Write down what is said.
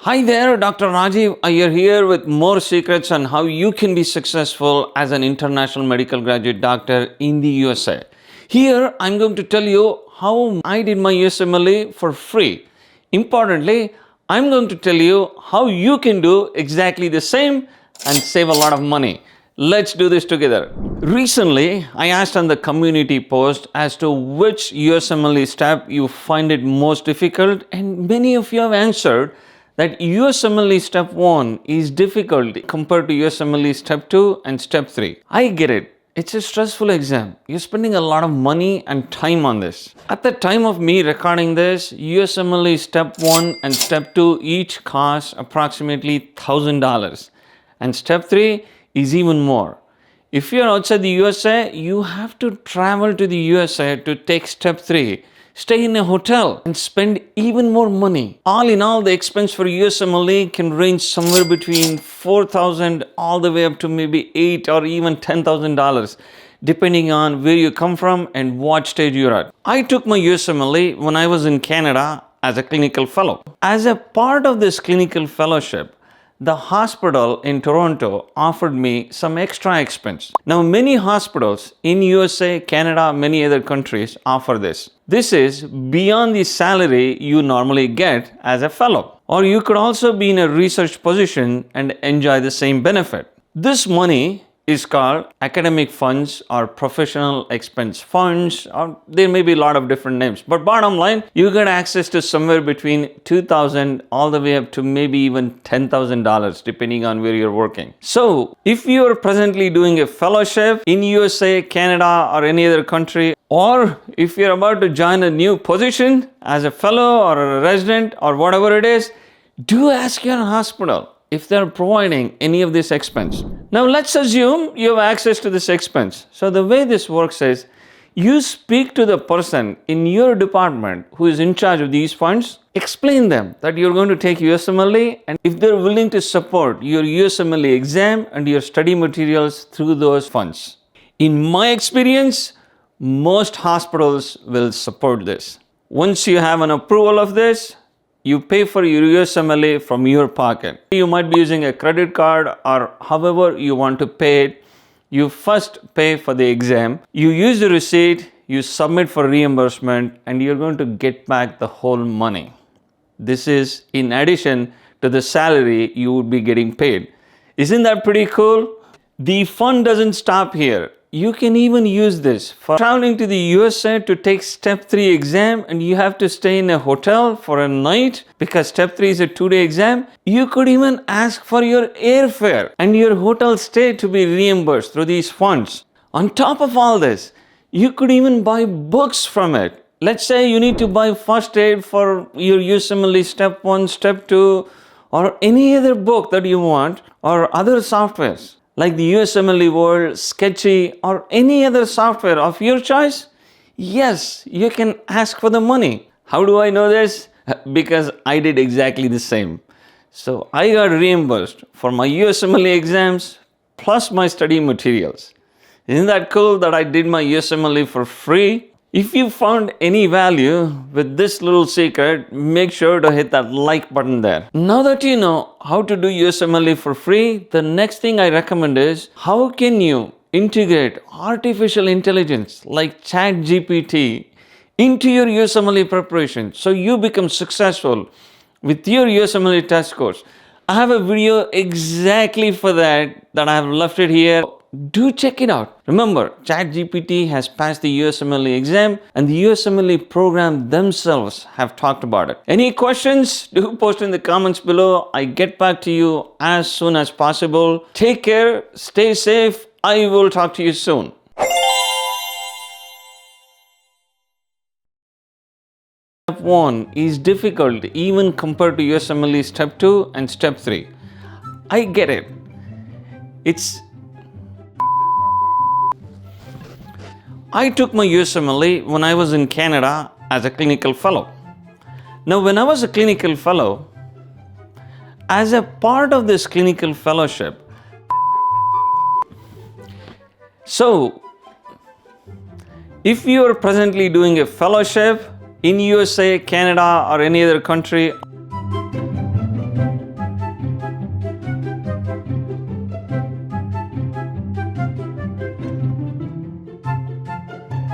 Hi there, Dr. Rajiv Iyer here with more secrets on how you can be successful as an international medical graduate doctor in the USA. Here, I'm going to tell you how I did my USMLE for free. Importantly, I'm going to tell you how you can do exactly the same and save a lot of money. Let's do this together. Recently, I asked on the community post as to which USMLE step you find it most difficult, and many of you have answered that USMLE Step 1 is difficult compared to USMLE Step 2 and Step 3. I get it. It's a stressful exam. You're spending a lot of money and time on this. At the time of me recording this, USMLE Step 1 and Step 2 each cost approximately $1,000. And Step 3 is even more. If you're outside the USA, you have to travel to the USA to take Step 3. Stay in a hotel and spend even more money. All in all, the expense for USMLE can range somewhere between $4,000 all the way up to maybe $8,000 or even $10,000, depending on where you come from and what stage you're at. I took my USMLE when I was in Canada as a clinical fellow. As a part of this clinical fellowship, the hospital in Toronto offered me some extra expense. Now, many hospitals in USA, Canada, many other countries offer this. This is beyond the salary you normally get as a fellow. Or you could also be in a research position and enjoy the same benefit. This money is called academic funds or professional expense funds, or there may be a lot of different names. But bottom line, you get access to somewhere between $2,000 all the way up to maybe even $10,000 depending on where you're working. So if you are presently doing a fellowship in USA, Canada, or any other country, or if you're about to join a new position as a fellow or a resident or whatever it is, do ask your hospital if they're providing any of this expense. Now let's assume you have access to this expense. So the way this works is you speak to the person in your department who is in charge of these funds, explain them that you're going to take USMLE, and if they're willing to support your USMLE exam and your study materials through those funds. In my experience, most hospitals will support this. Once you have an approval of this, you pay for your USMLE from your pocket. You might be using a credit card or however you want to pay it. You first pay for the exam. You use the receipt, you submit for reimbursement, and you're going to get back the whole money. This is in addition to the salary you would be getting paid. Isn't that pretty cool? The fund doesn't stop here. You can even use this for traveling to the USA to take Step 3 exam, and you have to stay in a hotel for a night because Step 3 is a 2-day exam. You could even ask for your airfare and your hotel stay to be reimbursed through these funds. On top of all this, you could even buy books from it. Let's say you need to buy first aid for your USMLE Step 1, Step 2, or any other book that you want, or other softwares like the USMLE World, Sketchy, or any other software of your choice. Yes, you can ask for the money. How do I know this? Because I did exactly the same. So I got reimbursed for my USMLE exams plus my study materials. Isn't that cool that I did my USMLE for free? If you found any value with this little secret, make sure to hit that like button there. Now that you know how to do USMLE for free, the next thing I recommend is how can you integrate artificial intelligence like ChatGPT into your USMLE preparation so you become successful with your USMLE test scores. I have a video exactly for that I have left it here. Do check it out. Remember, ChatGPT has passed the USMLE exam and the USMLE program themselves have talked about it. Any questions? Do post in the comments below. I get back to you as soon as possible. Take care, stay safe. I will talk to you soon. Step 1 is difficult even compared to USMLE Step 2 and Step 3. I get it. I took my USMLE when I was in Canada as a clinical fellow. Now, when I was a clinical fellow, as a part of this clinical fellowship, so if you are presently doing a fellowship in USA, Canada, or any other country,